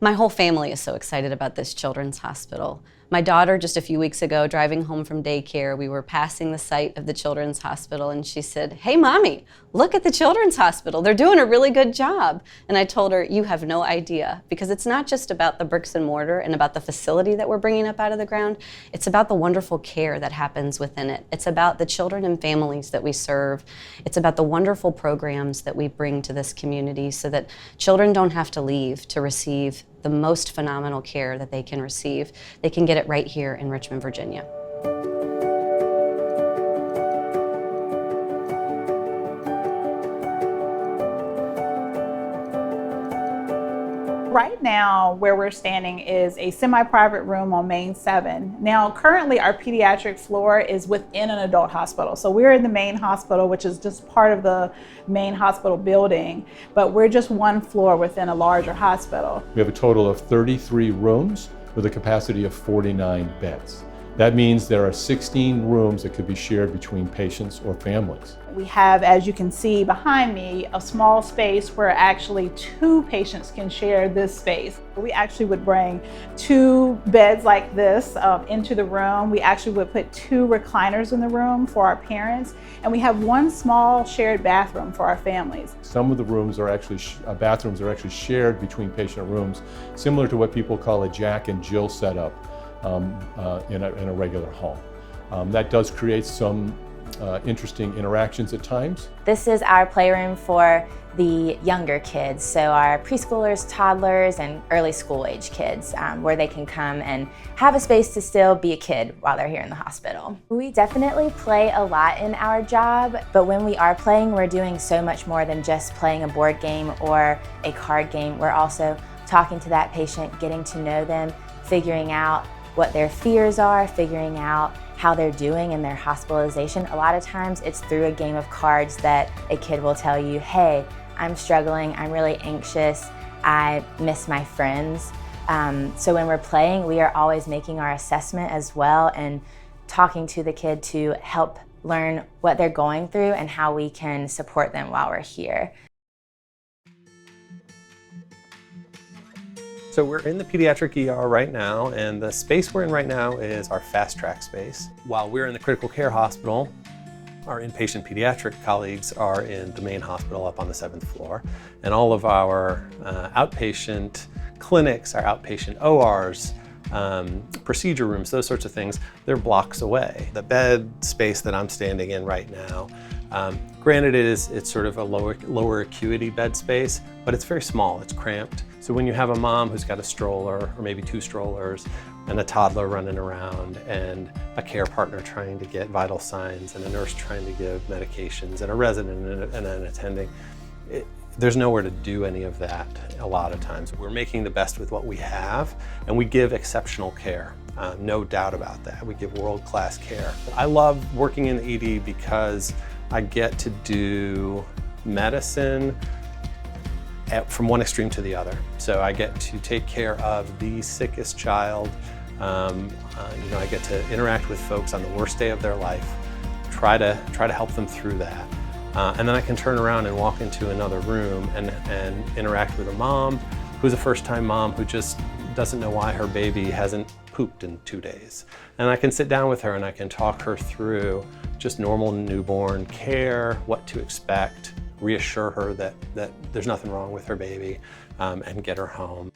My whole family is so excited about this children's hospital. My daughter, just a few weeks ago, driving home from daycare, we were passing the site of the children's hospital, and she said, "Hey, Mommy, look at the children's hospital. They're doing a really good job." And I told her, "You have no idea," because it's not just about the bricks and mortar and about the facility that we're bringing up out of the ground. It's about the wonderful care that happens within it. It's about the children and families that we serve. It's about the wonderful programs that we bring to this community so that children don't have to leave to receive the most phenomenal care that they can receive. They can get it right here in Richmond, Virginia. Right now, where we're standing is a semi-private room on Main 7. Now, currently our pediatric floor is within an adult hospital. So we're in the main hospital, which is just part of the main hospital building, but we're just one floor within a larger hospital. We have a total of 33 rooms with a capacity of 49 beds. That means there are 16 rooms that could be shared between patients or families. We have, as you can see behind me, a small space where actually 2 patients can share this space. We actually would bring 2 beds like this into the room. We actually would put 2 recliners in the room for our parents, and we have 1 small shared bathroom for our families. Some of the rooms are actually, bathrooms are actually shared between patient rooms, similar to what people call a Jack and Jill setup in a regular home. That does create some interesting interactions at times. This is our playroom for the younger kids, so our preschoolers, toddlers, and early school age kids, where they can come and have a space to still be a kid while they're here in the hospital. We definitely play a lot in our job, but when we are playing, we're doing so much more than just playing a board game or a card game. We're also talking to that patient, getting to know them, figuring out what their fears are, figuring out how they're doing in their hospitalization. A lot of times it's through a game of cards that a kid will tell you, "Hey, I'm struggling, I'm really anxious, I miss my friends." So when we're playing, we are always making our assessment as well and talking to the kid to help learn what they're going through and how we can support them while we're here. So we're in the pediatric ER right now, and the space we're in right now is our fast track space. While we're in the critical care hospital, our inpatient pediatric colleagues are in the main hospital up on the 7th floor. And all of our outpatient clinics, our outpatient ORs, procedure rooms, those sorts of things, they're blocks away. The bed space that I'm standing in right now, granted it's sort of a lower acuity bed space, but it's very small, it's cramped. So when you have a mom who's got a stroller, or maybe 2 strollers, and a toddler running around, and a care partner trying to get vital signs, and a nurse trying to give medications, and a resident and an attending, there's nowhere to do any of that a lot of times. We're making the best with what we have, and we give exceptional care. No doubt about that. We give world-class care. I love working in the ED because I get to do medicine from one extreme to the other. So I get to take care of the sickest child. I get to interact with folks on the worst day of their life, try to help them through that. And then I can turn around and walk into another room and interact with a mom who's a first-time mom who just doesn't know why her baby hasn't pooped in 2 days. And I can sit down with her and I can talk her through just normal newborn care, what to expect, reassure her that there's nothing wrong with her baby, and get her home.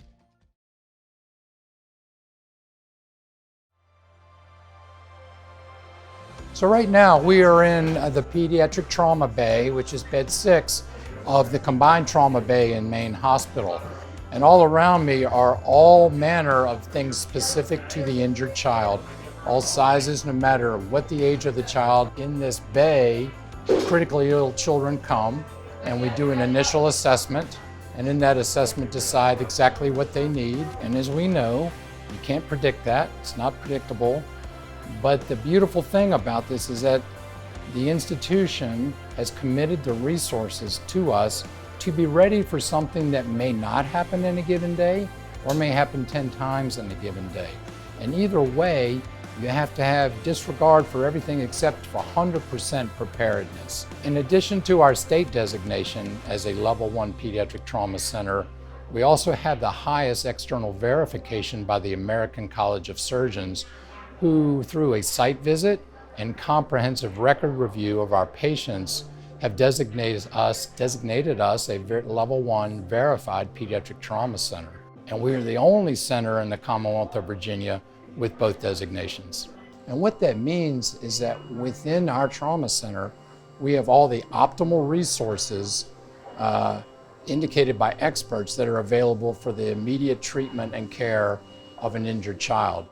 So right now we are in the pediatric trauma bay, which is bed 6 of the combined trauma bay in Main Hospital. And all around me are all manner of things specific to the injured child, all sizes, no matter what the age of the child. In this bay, critically ill children come, and we do an initial assessment, and in that assessment decide exactly what they need. And as we know, you can't predict that, it's not predictable. But the beautiful thing about this is that the institution has committed the resources to us to be ready for something that may not happen in a given day or may happen 10 times in a given day. And either way, you have to have disregard for everything except for 100% preparedness. In addition to our state designation as a level 1 pediatric trauma center, We also have the highest external verification by the American College of Surgeons, who, through a site visit and comprehensive record review of our patients, have designated us a level 1 verified pediatric trauma center. And we are the only center in the Commonwealth of Virginia with both designations. And what that means is that within our trauma center, we have all the optimal resources indicated by experts that are available for the immediate treatment and care of an injured child.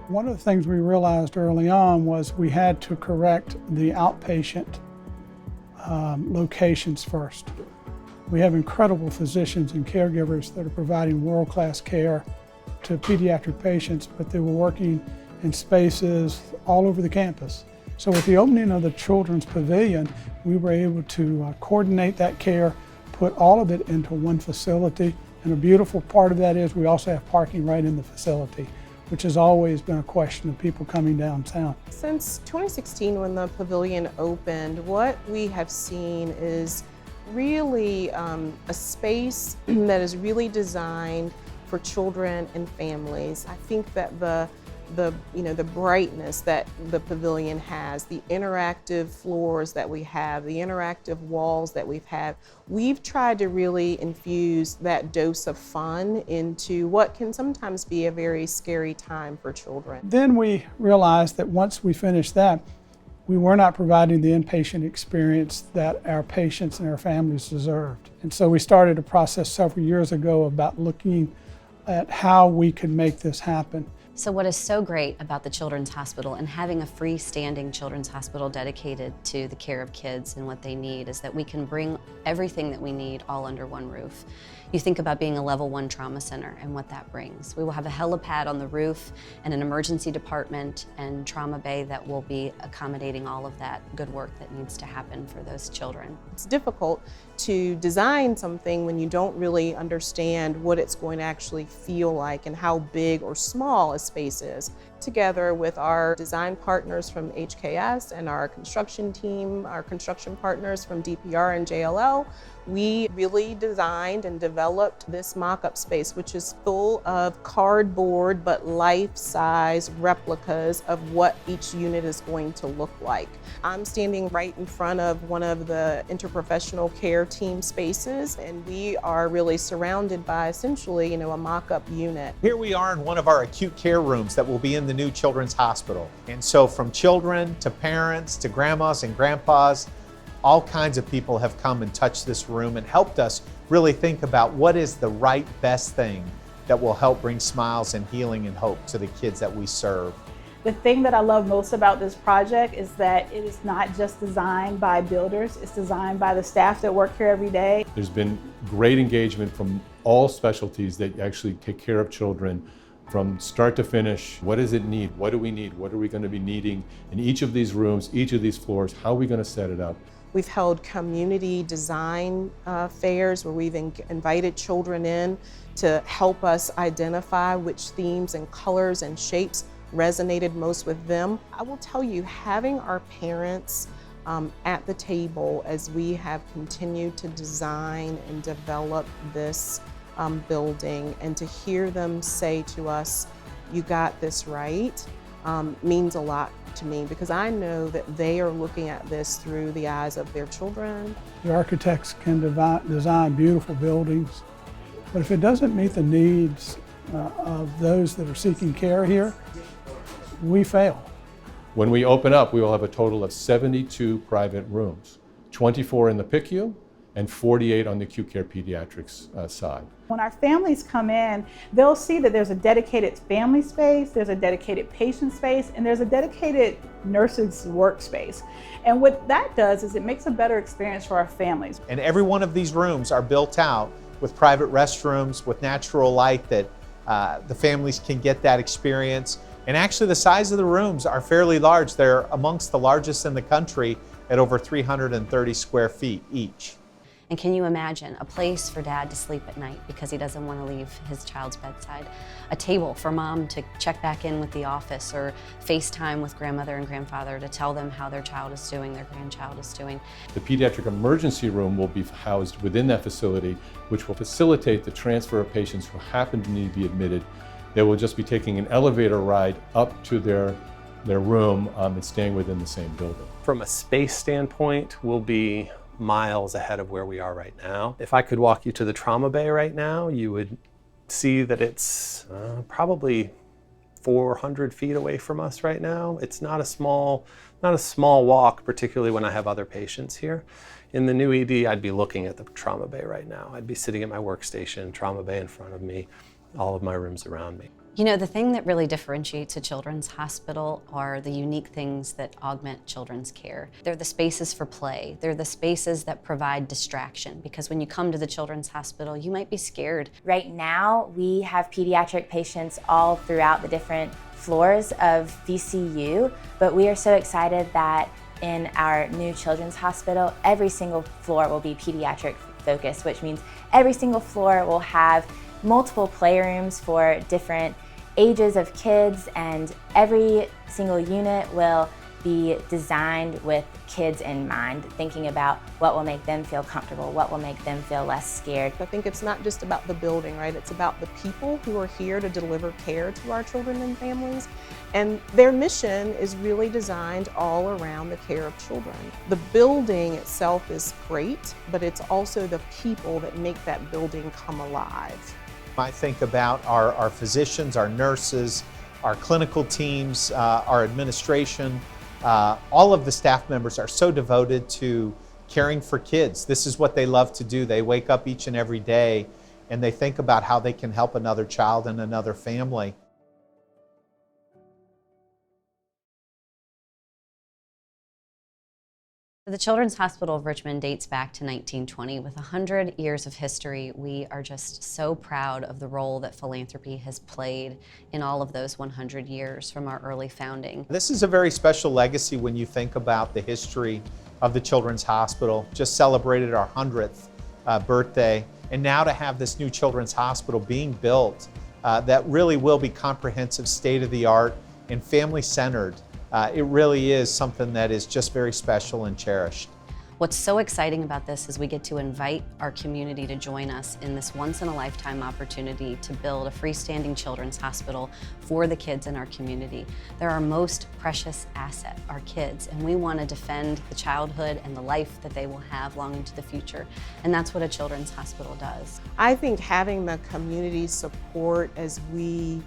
One of the things we realized early on was we had to correct the outpatient locations first. We have incredible physicians and caregivers that are providing world-class care to pediatric patients, but they were working in spaces all over the campus. So with the opening of the Children's Pavilion, we were able to coordinate that care, put all of it into one facility, and a beautiful part of that is we also have parking right in the facility, which has always been a question of people coming downtown. Since 2016, when the pavilion opened, what we have seen is really a space that is really designed for children and families. I think that the brightness that the pavilion has, the interactive floors that we have, the interactive walls that we've tried to really infuse that dose of fun into what can sometimes be a very scary time for children. Then we realized that once we finished that, we were not providing the inpatient experience that our patients and our families deserved. And so we started a process several years ago about looking at how we could make this happen. So what is so great about the Children's Hospital and having a freestanding Children's Hospital dedicated to the care of kids and what they need is that we can bring everything that we need all under one roof. You think about being a level 1 trauma center and what that brings. We will have a helipad on the roof and an emergency department and trauma bay that will be accommodating all of that good work that needs to happen for those children. It's difficult to design something when you don't really understand what it's going to actually feel like and how big or small a space is. Together with our design partners from HKS and our construction team, our construction partners from DPR and JLL, we really designed and developed this mock-up space, which is full of cardboard but life-size replicas of what each unit is going to look like. I'm standing right in front of one of the interprofessional care team spaces, and we are really surrounded by essentially, a mock-up unit. Here we are in one of our acute care rooms that will be in the new Children's Hospital. And so from children to parents to grandmas and grandpas, all kinds of people have come and touched this room and helped us really think about what is the right, best thing that will help bring smiles and healing and hope to the kids that we serve. The thing that I love most about this project is that it is not just designed by builders, it's designed by the staff that work here every day. There's been great engagement from all specialties that actually take care of children from start to finish. What does it need? What do we need? What are we going to be needing in each of these rooms, each of these floors? How are we going to set it up? We've held community design fairs where we've invited children in to help us identify which themes and colors and shapes resonated most with them. I will tell you, having our parents at the table as we have continued to design and develop this building, and to hear them say to us, "You got this right," means a lot to me, because I know that they are looking at this through the eyes of their children. The architects can design beautiful buildings, but if it doesn't meet the needs of those that are seeking care here, we fail. When we open up, we will have a total of 72 private rooms, 24 in the PICU and 48 on the acute care pediatrics side. When our families come in, they'll see that there's a dedicated family space, there's a dedicated patient space, and there's a dedicated nurse's workspace. And what that does is it makes a better experience for our families. And every one of these rooms are built out with private restrooms, with natural light that the families can get that experience. And actually the size of the rooms are fairly large. They're amongst the largest in the country at over 330 square feet each. And can you imagine a place for dad to sleep at night because he doesn't want to leave his child's bedside? A table for mom to check back in with the office or FaceTime with grandmother and grandfather to tell them how their child is doing, their grandchild is doing. The pediatric emergency room will be housed within that facility, which will facilitate the transfer of patients who happen to need to be admitted. They will just be taking an elevator ride up to their room and staying within the same building. From a space standpoint, we'll be miles ahead of where we are right now. If I could walk you to the trauma bay right now, you would see that it's probably 400 feet away from us right now. It's not a small walk, particularly when I have other patients here. In the new ED, I'd be looking at the trauma bay right now. I'd be sitting at my workstation, trauma bay in front of me, all of my rooms around me. You know, the thing that really differentiates a children's hospital are the unique things that augment children's care. They're the spaces for play. They're the spaces that provide distraction, because when you come to the children's hospital, you might be scared. Right now, we have pediatric patients all throughout the different floors of VCU, but we are so excited that in our new children's hospital, every single floor will be pediatric focused, which means every single floor will have multiple playrooms for different ages of kids, and every single unit will be designed with kids in mind, thinking about what will make them feel comfortable, what will make them feel less scared. I think it's not just about the building, right? It's about the people who are here to deliver care to our children and families. And their mission is really designed all around the care of children. The building itself is great, but it's also the people that make that building come alive. I think about our physicians, our nurses, our clinical teams, our administration. All of the staff members are so devoted to caring for kids. This is what they love to do. They wake up each and every day and they think about how they can help another child and another family. The Children's Hospital of Richmond dates back to 1920. With 100 years of history, we are just so proud of the role that philanthropy has played in all of those 100 years from our early founding. This is a very special legacy when you think about the history of the Children's Hospital. Just celebrated our 100th birthday, and now to have this new Children's Hospital being built that really will be comprehensive, state-of-the-art, and family-centered. It really is something that is just very special and cherished. What's so exciting about this is we get to invite our community to join us in this once-in-a-lifetime opportunity to build a freestanding children's hospital for the kids in our community. They're our most precious asset, our kids, and we want to defend the childhood and the life that they will have long into the future. And that's what a children's hospital does. I think having the community support as we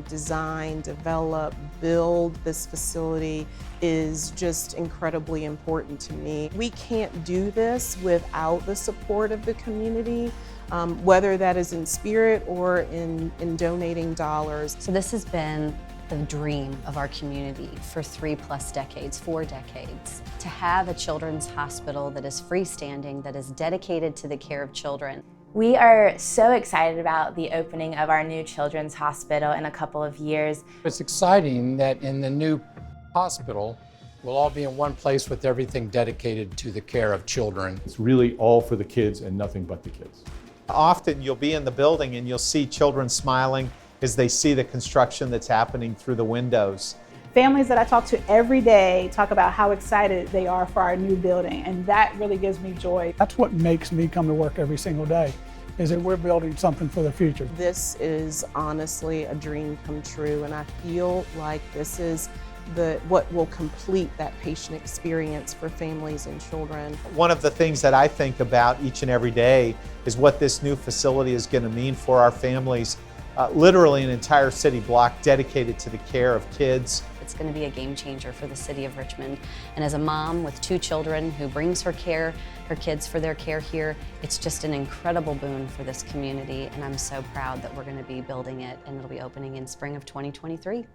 design, develop, build this facility is just incredibly important to me. We can't do this without the support of the community, whether that is in spirit or in donating dollars. So this has been the dream of our community for 4 decades. To have a children's hospital that is freestanding, that is dedicated to the care of children. We are so excited about the opening of our new children's hospital in a couple of years. It's exciting that in the new hospital, we'll all be in one place with everything dedicated to the care of children. It's really all for the kids and nothing but the kids. Often you'll be in the building and you'll see children smiling as they see the construction that's happening through the windows. Families that I talk to every day talk about how excited they are for our new building, and that really gives me joy. That's what makes me come to work every single day, is that we're building something for the future. This is honestly a dream come true, and I feel like this is what will complete that patient experience for families and children. One of the things that I think about each and every day is what this new facility is going to mean for our families. Literally an entire city block dedicated to the care of kids. It's going to be a game changer for the city of Richmond. And as a mom with 2 children who brings her kids for their care here, it's just an incredible boon for this community. And I'm so proud that we're going to be building it, and it'll be opening in spring of 2023.